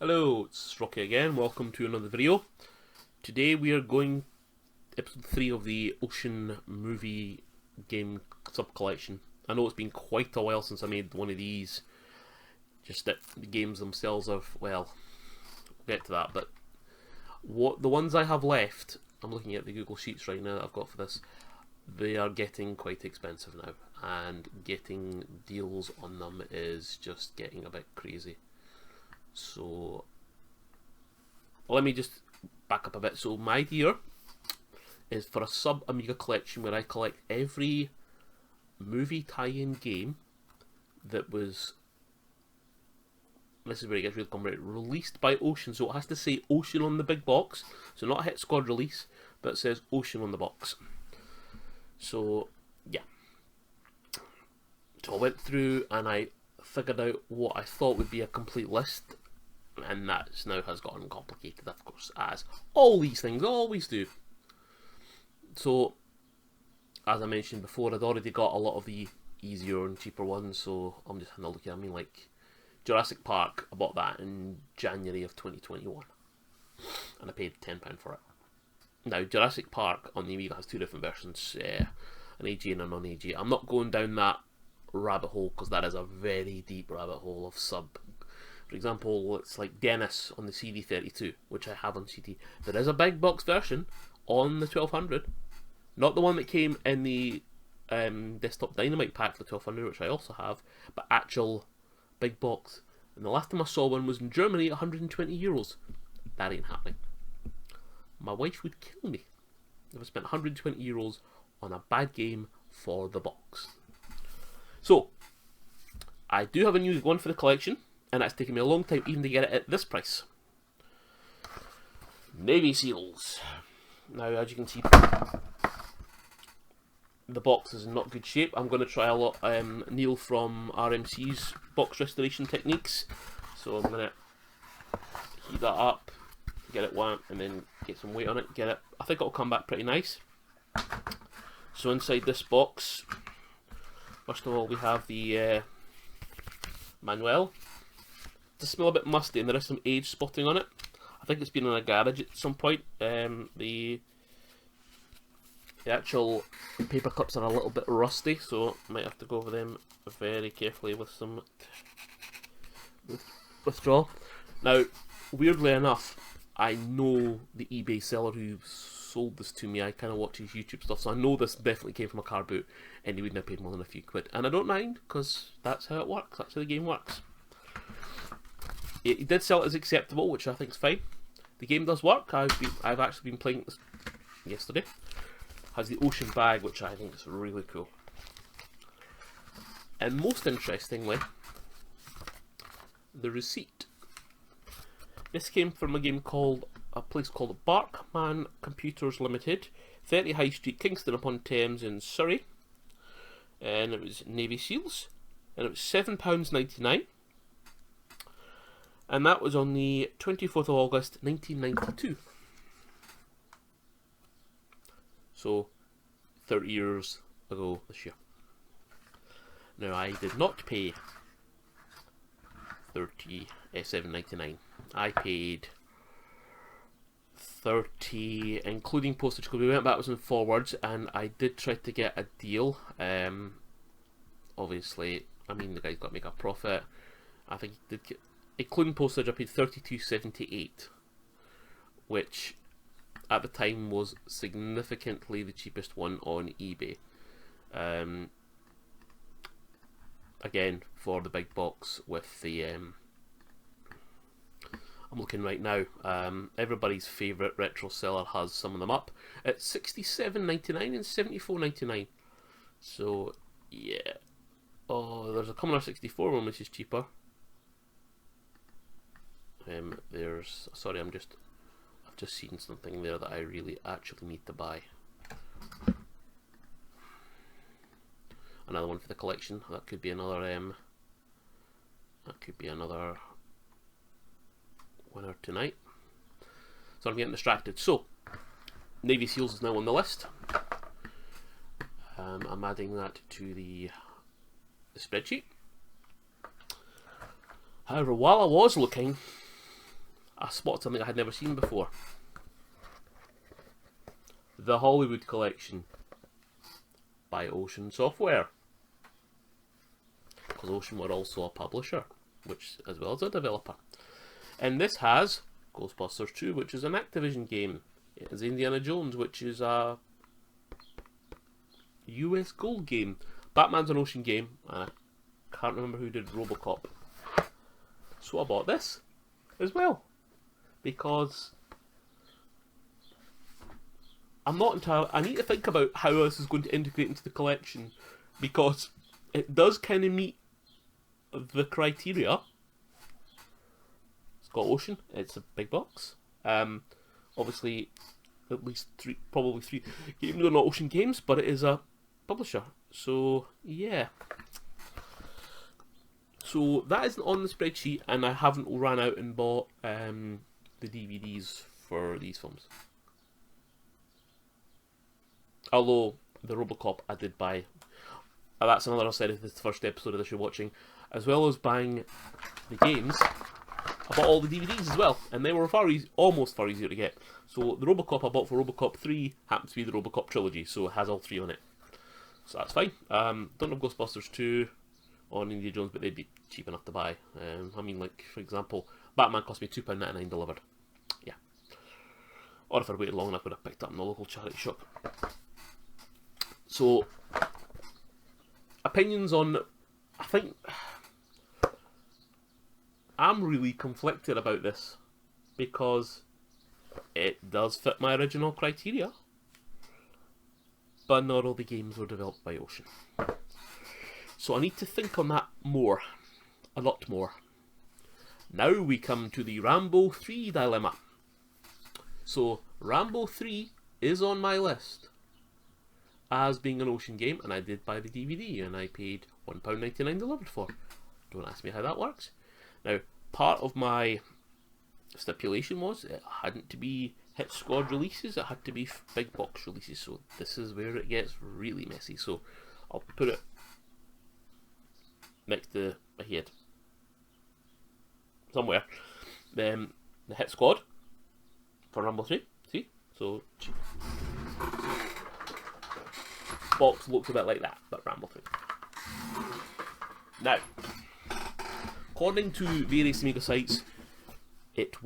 Hello, it's Rocky again. Welcome to another video. Today we are going episode 3 of the Ocean movie game sub collection. I know it's been quite a while since I made one of these. Just that the games themselves have, well, we'll get to that, but what the ones I have left, I'm looking at the Google Sheets right now that I've got for this, they are getting quite expensive now, and getting deals on them is just getting a bit crazy. So let me just back up a bit. So my idea is for a sub Amiga collection where I collect every movie tie-in game that was, this is where it gets really complicated, released by Ocean. So it has to say Ocean on the big box, so not a Hit Squad release, but it says Ocean on the box. So yeah, so I went through and I figured out what I thought would be a complete list, and that now has gotten complicated, of course, as all these things always do. So, as I mentioned before, I'd already got a lot of the easier and cheaper ones, so I'm just having a look at, like Jurassic Park, I bought that in January of 2021, and I paid £10 for it. Now, Jurassic Park on the Amiga has two different versions, an AG and a non-AG. I'm not going down that rabbit hole, because that is a very deep rabbit hole of sub. For example, it's like Dennis on the CD32, which I have on CD. There is a big box version on the 1200, not the one that came in the Desktop Dynamite pack for the 1200, which I also have, but actual big box. And the last time I saw one was in Germany, €120. That ain't happening. My wife would kill me if I spent €120 on a bad game for the box. So, I do have a new one for the collection, and it's taken me a long time even to get it at this price. Navy Seals. Now, as you can see, the box is in not good shape. I'm going to try a lot Neil from RMC's box restoration techniques. So I'm going to heat that up, get it warm, and then get some weight on it. Get it. I think it'll come back pretty nice. So inside this box, first of all, we have the manual. It does smell a bit musty, and there is some age spotting on it. I think it's been in a garage at some point. The actual paper clips are a little bit rusty, so I might have to go over them very carefully with some straw. Now, weirdly enough, I know the eBay seller who sold this to me. I kind of watch his YouTube stuff, so I know this definitely came from a car boot, and he wouldn't have paid more than a few quid. And I don't mind, because that's how it works. That's how the game works. He did sell it as acceptable, which I think is fine. The game does work. I've actually been playing this yesterday. Has the ocean bag, which I think is really cool. And most interestingly, the receipt. This came from a place called Barkman Computers Limited, 30 High Street, Kingston upon Thames in Surrey. And it was Navy Seals, and it was £7.99. And that was on the 24th of August 1992. So, 30 years ago this year. Now, I did not pay $7.99. I paid $30, including postage, because we went backwards and forwards, and I did try to get a deal. Obviously, I mean, the guy's got to make a profit. I think he did get, including postage, I paid $32.78, which at the time was significantly the cheapest one on eBay. Again, for the big box with the I'm looking right now. Everybody's favourite retro seller has some of them up at $67.99 and $74.99. So yeah. Oh, there's a Commodore 64 one which is cheaper. Sorry, I've just seen something there that I really actually need to buy. Another one for the collection. That could be another winner tonight. So I'm getting distracted. So Navy Seals is now on the list. I'm adding that to the spreadsheet. However, while I was looking, I spotted something I had never seen before. The Hollywood Collection by Ocean Software. Because Ocean were also a publisher, which as well as a developer. And this has Ghostbusters 2, which is an Activision game. It has Indiana Jones, which is a US Gold game. Batman's an Ocean game, and I can't remember who did Robocop. So I bought this as well, because I'm not entirely... I need to think about how this is going to integrate into the collection, because it does kind of meet the criteria. It's got Ocean, it's a big box. Obviously, at least probably three games are not Ocean games, but it is a publisher. So, yeah. So, that isn't on the spreadsheet, and I haven't ran out and bought the DVDs for these films. Although, the Robocop I did buy. That's another side of this first episode of this you're watching. As well as buying the games, I bought all the DVDs as well, and they were almost far easier to get. So the Robocop I bought for Robocop 3 happens to be the Robocop trilogy, so it has all three on it. So that's fine. Don't have Ghostbusters 2 on Indiana Jones, but they'd be cheap enough to buy. I mean, like, for example, Batman cost me £2.99 delivered. Yeah. Or if I'd waited long enough, I would have picked it up in the local charity shop. So, opinions on... I think... I'm really conflicted about this, because it does fit my original criteria, but not all the games were developed by Ocean. So I need to think on that more, a lot more. Now we come to the Rambo 3 dilemma. So Rambo 3 is on my list as being an Ocean game, and I did buy the DVD, and I paid £1.99 delivered for. Don't ask me how that works. Now, part of my stipulation was it hadn't to be hit squad releases, it had to be big box releases, so this is where it gets really messy. So I'll put it next to my head somewhere. The hit squad for Rambo 3, see? So box looks a bit like that, but Rambo 3. Now, according to various Amiga sites, it's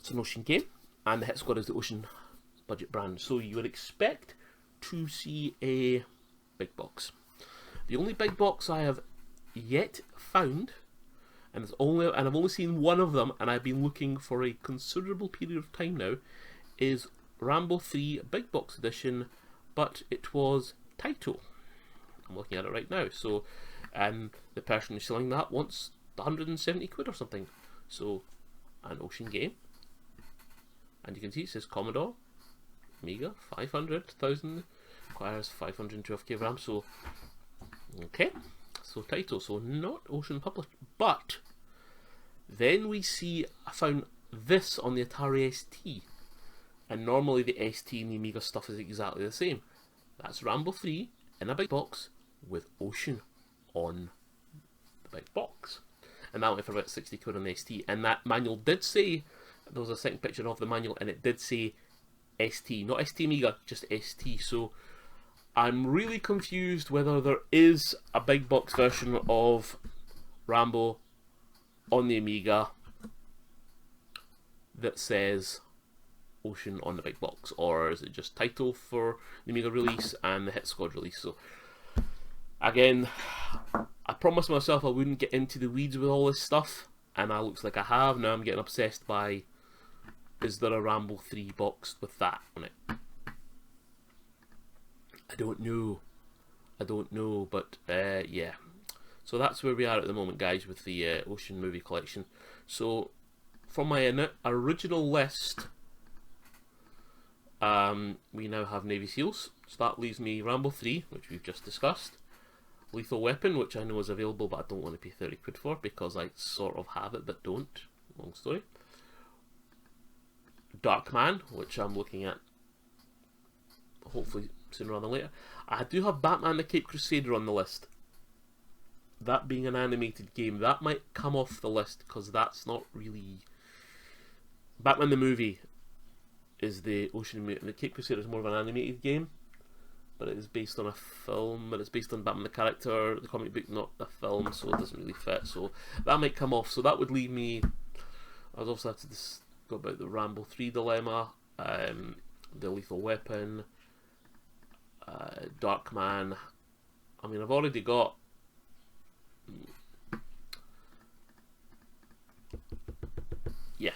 an Ocean game, and the Hit Squad is the Ocean budget brand. So you would expect to see a big box. The only big box I have yet found, and I've only seen one of them, and I've been looking for a considerable period of time now, is Rambo 3 Big Box Edition, but it was Taito. I'm looking at it right now. So, and the person who's selling that wants 170 quid or something. So, an Ocean game. And you can see it says Commodore, Amiga, 500,000, requires 512k of RAM. So, okay. So, Taito. So, not Ocean published. But, then I found this on the Atari ST. And normally the ST and the Amiga stuff is exactly the same. That's Rambo 3 in a big box with Ocean on the big box. And that went for about 60 quid on the ST. And that manual did say, there was a second picture of the manual, and it did say ST. Not ST Amiga, just ST. So I'm really confused whether there is a big box version of Rambo on the Amiga that says Ocean on the big box, or is it just Taito for the Amiga release and the Hit Squad release. So again, I promised myself I wouldn't get into the weeds with all this stuff, and it looks like I have. Now I'm getting obsessed by, is there a Rambo 3 box with that on it? I don't know, but yeah. So that's where we are at the moment, guys, with the Ocean movie collection. So from my original list, we now have Navy SEALs. So that leaves me Rambo 3, which we've just discussed. Lethal Weapon, which I know is available, but I don't want to pay 30 quid for, because I sort of have it, but don't. Long story. Darkman, which I'm looking at hopefully sooner rather than later. I do have Batman the Caped Crusader on the list. That being an animated game, that might come off the list, because that's not really Batman the movie is the Ocean, the Cape Crusader is more of an animated game, but it is based on a film, and it's based on Batman the character, the comic book, not the film, so it doesn't really fit. So that might come off. So that would leave me. I would also have to go about the Rambo 3 dilemma, the Lethal Weapon, Darkman. I mean, I've already got. Yeah,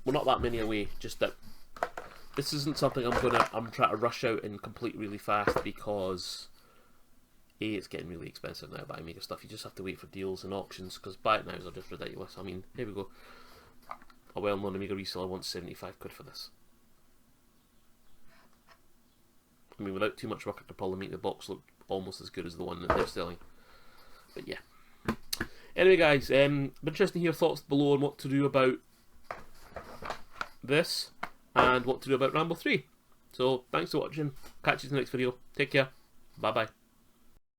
well, not that many away. Just that this isn't something I'm trying to rush out and complete really fast, because it's getting really expensive now. Buy Amiga stuff, you just have to wait for deals and auctions, because buy it now is just ridiculous. I mean, here we go. A well-known Amiga reseller wants 75 quid for this. I mean, without too much work, I could probably make the box look almost as good as the one that they're selling. But yeah. Anyway, guys, be interested to hear thoughts below on what to do about this and what to do about Rambo 3. So, thanks for watching. Catch you in the next video. Take care. Bye-bye.